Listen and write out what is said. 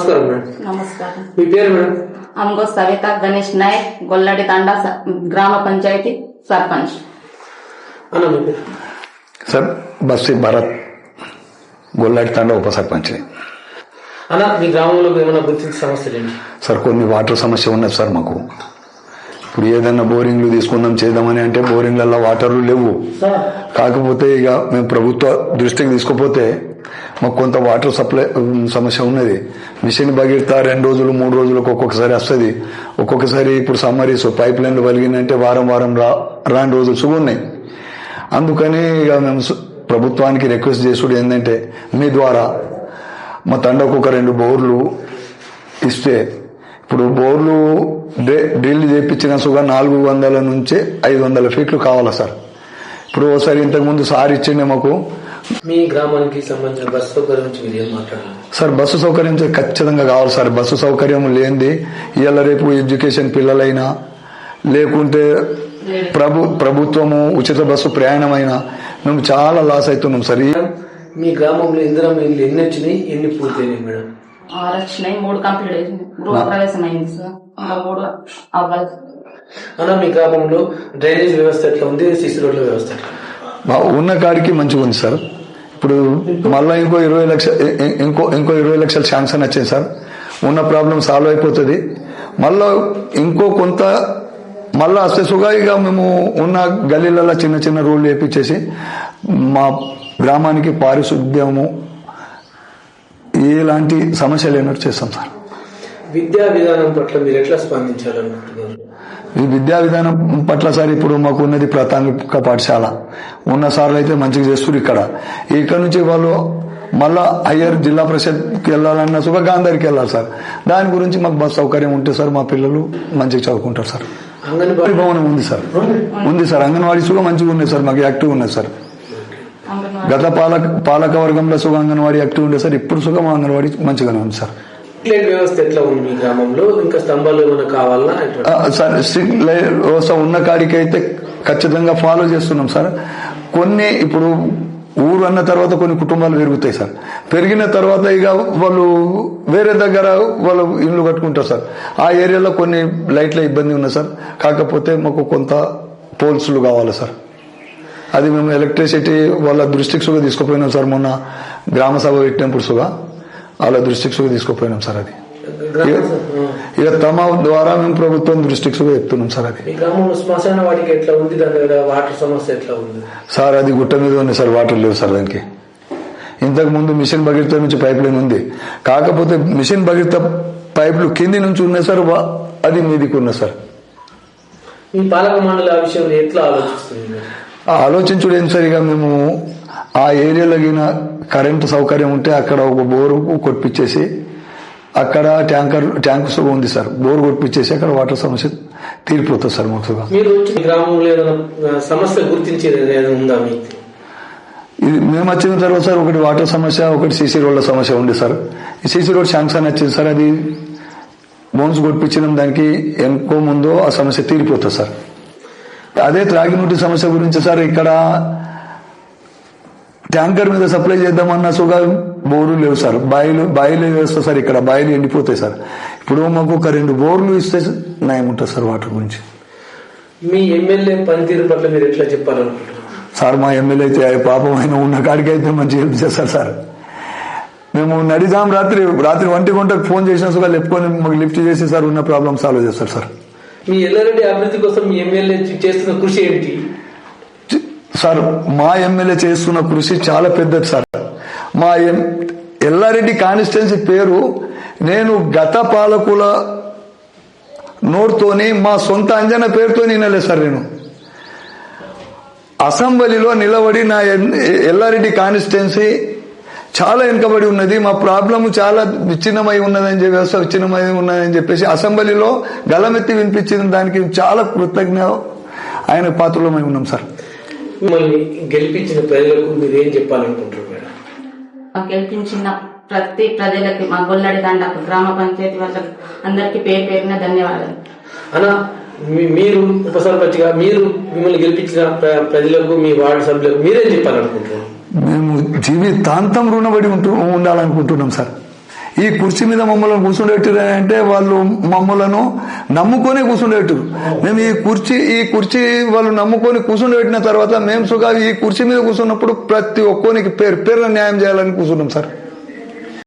నమస్కారం మేడం. నమస్కారం. మీ పేరు మేడం? అంగో సవిత గణేష్ నాయక్, గొల్లడి తండా గ్రామ పంచాయతీ సర్పంచ్. అన్న మీ పేరు? సార్ బస్సి భరత్, గొల్లడి తండా ఉప సర్పంచ్. అన్న మీ గ్రామంలో ఏమైనా గుర్తించిన సమస్యలు ఏంటి? సార్ కొన్ని వాటర్ సమస్య ఉన్నది సార్ మాకు. ఇప్పుడు ఏదైనా బోరింగ్లు తీసుకుందాం చేద్దామని అంటే బోరింగ్లలో వాటర్లు లేవు. కాకపోతే ఇక మేము ప్రభుత్వ దృష్టికి తీసుకుపోతే మాకు కొంత వాటర్ సప్లై సమస్య ఉన్నది. మిషన్ భగీరథ 2 రోజులు 3 రోజులకు ఒక్కొక్కసారి వస్తుంది. ఒక్కొక్కసారి ఇప్పుడు సమ్మరీస్ పైప్ లైన్లు పలిగినంటే వారం రాని రోజులు సుగున్నాయి. అందుకని ఇక మేము ప్రభుత్వానికి రిక్వెస్ట్ చేసుడు ఏంటంటే మీ ద్వారా మా తండకు ఒక 2 బోర్లు ఇస్తే, ఇప్పుడు బోర్లు డ్రిల్ చేయించిన సుగా 400 నుంచి 500 ఫీట్లు కావాలా సార్. ఇప్పుడు ఒకసారి ఇంతకుముందు సార్ ఇచ్చిండే మాకు. మీ గ్రామానికి సంబంధించిన బస్సు సౌకర్యం నుంచి మీరు ఏం మాట్లాడాలి సార్? బస్సు సౌకర్యం ఖచ్చితంగా కావాలి సార్. బస్సు సౌకర్యం లేనిది ఇవాళ రేపు ఎడ్యుకేషన్ పిల్లలైనా లేకుంటే ప్రభుత్వము ఉచిత బస్సు ప్రయాణమైనా మేము చాలా లాస్ అవుతున్నాం సార్. మీ గ్రామంలో ఇందిరమ్మ ఇల్లు ఎన్ని వచ్చినాయి, ఎన్ని పూర్తయినాయి మేడం? 6 వచ్చినాయి, 3 కంప్లీట్ అయింది. గృహప్రవేశం అయింది సార్, 3 అవ్వాలి. అన్న మీ గ్రామంలో డ్రైనేజ్ వ్యవస్థ ఎట్లా ఉంది, సిసి రోడ్ల వ్యవస్థ ఎట్లా? ఉన్న కాడికి మంచిగా ఉంది సార్. ఇప్పుడు మళ్ళీ ఇంకో 20 లక్షలు శాంక్షన్ వచ్చింది సార్. ఉన్న ప్రాబ్లం సాల్వ్ అయిపోతుంది. మళ్ళా ఇంకో కొంత మళ్ళా వస్తే సుగాయిగా మేము ఉన్న గల్లీలలో చిన్న చిన్న రోడ్లు వేపించేసి మా గ్రామానికి పారిశుద్ధ్యము ఎలాంటి సమస్య లేనట్టు చేస్తాం సార్. విద్యా విధానం పట్ల మీరు ఎట్లా స్పందించాలనుకుంటున్నారు? ఈ విద్యా విధానం పట్ల సార్ ఇప్పుడు మాకు ఉన్నది ప్రాథమిక పాఠశాల. ఉన్న సార్లు అయితే మంచిగా చేస్తారు. ఇక్కడ నుంచి వాళ్ళు మళ్ళా హయ్యర్ జిల్లా పరిషత్కి వెళ్ళాలన్న సుగా గాంధారికి వెళ్ళాలి సార్. దాని గురించి మాకు బస్ సౌకర్యం ఉంటే సార్ మా పిల్లలు మంచిగా చదువుకుంటారు సార్. అంగన్వాడీ భవనం ఉంది సార్. అంగన్వాడీ సుగా మంచిగా ఉన్నాయి సార్. మాకు యాక్టివ్ ఉన్నాయి సార్. గత పాలక వర్గంలో సుగా అంగన్వాడీ యాక్టివ్ ఉండే సార్. ఇప్పుడు సుగా మా అంగన్వాడీ మంచిగానే ఉంది సార్. స్ట్రీట్ లైట్ వ్యవస్థ ఎట్లా ఉంది మీ గ్రామంలో? ఇంకా స్తంభాలు ఏమైనా కావాలా సార్? స్ట్రీట్ లైట్ వ్యవస్థ ఉన్న కాడికి అయితే ఖచ్చితంగా ఫాలో చేస్తున్నాం సార్. కొన్ని ఇప్పుడు ఊరు అన్న తర్వాత కొన్ని కుటుంబాలు పెరుగుతాయి సార్. పెరిగిన తర్వాత ఇక వాళ్ళు వేరే దగ్గర వాళ్ళు ఇల్లు కట్టుకుంటారు సార్. ఆ ఏరియాలో కొన్ని లైట్ల ఇబ్బంది ఉంది సార్. కాకపోతే మాకు కొంత పోల్స్లు కావాలి సార్. అది మేము ఎలక్ట్రిసిటీ వాళ్ళ దృష్టికి సుగా తీసుకుపోయినాం సార్. మొన్న గ్రామ సభ పెట్టినప్పుడు సుగా వాళ్ళ దృష్టికి సుగా తీసుకుపోయినాం సార్. అది ఇక తమ ద్వారా మేము ప్రభుత్వం దృష్టికి సుగా చెప్తున్నాం సార్. అది శ్మశాన వాటికి ఎట్లా ఉంది? దాని దగ్గర వాటర్ సమస్య ఎట్లా ఉంది సార్? అది గుట్ట మీద ఉంది సార్. వాటర్ లేవు సార్ దానికి. ఇంతకు ముందు మిషన్ భగీరథ నుంచి పైప్ లైన్ ఉంది. కాకపోతే మిషన్ భగీరథ పైపులు కింది నుంచి ఉన్నాయి సార్, అది మీదికి ఉన్నాయి సార్. మీ పాలక మండలి ఆ విషయంలో ఎట్లా ఆలోచిస్తుంది? ఆలోచించుడు ఏం సార్, ఇక మేము ఆ ఏరియాలో గిన కరెంటు సౌకర్యం ఉంటే అక్కడ ఒక బోరు కొట్టించేసి అక్కడ ట్యాంకు సుగా ఉంది సార్. బోరు కొట్టించేసి అక్కడ వాటర్ సమస్య తీరిపోతుంది సార్ మాకు. మీరు గ్రామంలో ఏదైనా సమస్య గుర్తించేది ఉందా మీకు? ఇది మేము వచ్చిన తర్వాత సార్ ఒకటి వాటర్ సమస్య, ఒకటి సీసీ రోడ్ల సమస్య ఉంది సార్. ఈ సీసీ రోడ్ శాంక్షన్ వచ్చింది సార్. అది బోన్స్ కొట్టించడం దానికి ఎంకో ముందో ఆ సమస్య తీరిపోతుంది సార్. అదే త్రాగినీటి సమస్య గురించి సార్, ఇక్కడ ట్యాంకర్ మీద సప్లై చేద్దామన్నా సుగా బోర్లు లేవు సార్. బాయిలు వేస్తా సార్. ఇక్కడ బాయిలు ఎండిపోతాయి సార్. ఇప్పుడు మాకు ఒక 2 బోర్లు ఇస్తే నయం ఉంటుంది సార్ వాటర్ గురించి. మీ ఎమ్మెల్యే పనితీరు పట్ల మీరు ఎట్లా చెప్పాలనుకుంటున్నారు సార్? మా ఎమ్మెల్యే అయితే పాపం ఆయన ఉన్న కాడికి అయితే మంచి హెల్ప్ చేస్తారు సార్. మేము నడిదాం రాత్రి 1 గంటకు ఫోన్ చేసినా సుగా లేపుకొని మాకు లిఫ్ట్ చేసి సార్ ఉన్న ప్రాబ్లమ్ సాల్వ్ చేస్తారు సార్. మీ ఎల్లారెడ్డి అభివృద్ధి కోసం మీ ఎమ్మెల్యే చేస్తున్న కృషి ఏంటి సార్? మా ఎమ్మెల్యే చేస్తున్న కృషి చాలా పెద్దది సార్. మా ఎల్లారెడ్డి కాన్స్టిట్యున్సీ పేరు నేను గత పాలకుల నోట్తోని మా సొంత అంజన పేరుతో నినలే సార్. నేను అసెంబ్లీలో నిలబడి నా ఎల్లారెడ్డి కాన్స్టిట్యున్సీ చాలా వెనుకబడి ఉన్నది, మా ప్రాబ్లమ్ చాలా విచ్ఛిన్నమై ఉన్నదని చెప్పి, వ్యవస్థ విచ్ఛిన్నమై ఉన్నదని చెప్పేసి అసెంబ్లీలో గలమెత్తి వినిపించిన దానికి చాలా కృతజ్ఞ ఆయన పాత్రలమై ఉన్నాం సార్. మిమ్మల్ని గెలిపించిన ప్రజలకు మీరు ఏం చెప్పాలనుకుంటున్నారు మేడం? గెలిపించిన ప్రతి ప్రజలకి, మా గొల్లడి తండ గ్రామ పంచాయతీ వాళ్ళకి అందరికి పేరున ధన్యవాదాలు. అన్న మీరు ఉప సర్పంచ్ గా మీరు మిమ్మల్ని గెలిపించిన ప్రజలకు, మీ వార్డు సభ్యులకు మీరేం చెప్పాలనుకుంటున్నారు? మేము జీవితాంతం రుణపడి ఉండాలనుకుంటున్నాం సార్. ఈ కుర్చీ మీద మమ్మల్ని కూర్చుండేట్టు అంటే వాళ్ళు మమ్మలను నమ్ముకొని కూర్చుండేట్టు. మేము ఈ కుర్చీ వాళ్ళు నమ్ముకొని కూర్చుండబెట్టిన తర్వాత మేము సుగా ఈ కుర్చీ మీద కూర్చున్నప్పుడు ప్రతి ఒక్కరికి పేరు న్యాయం చేయాలని కూర్చున్నాం సార్.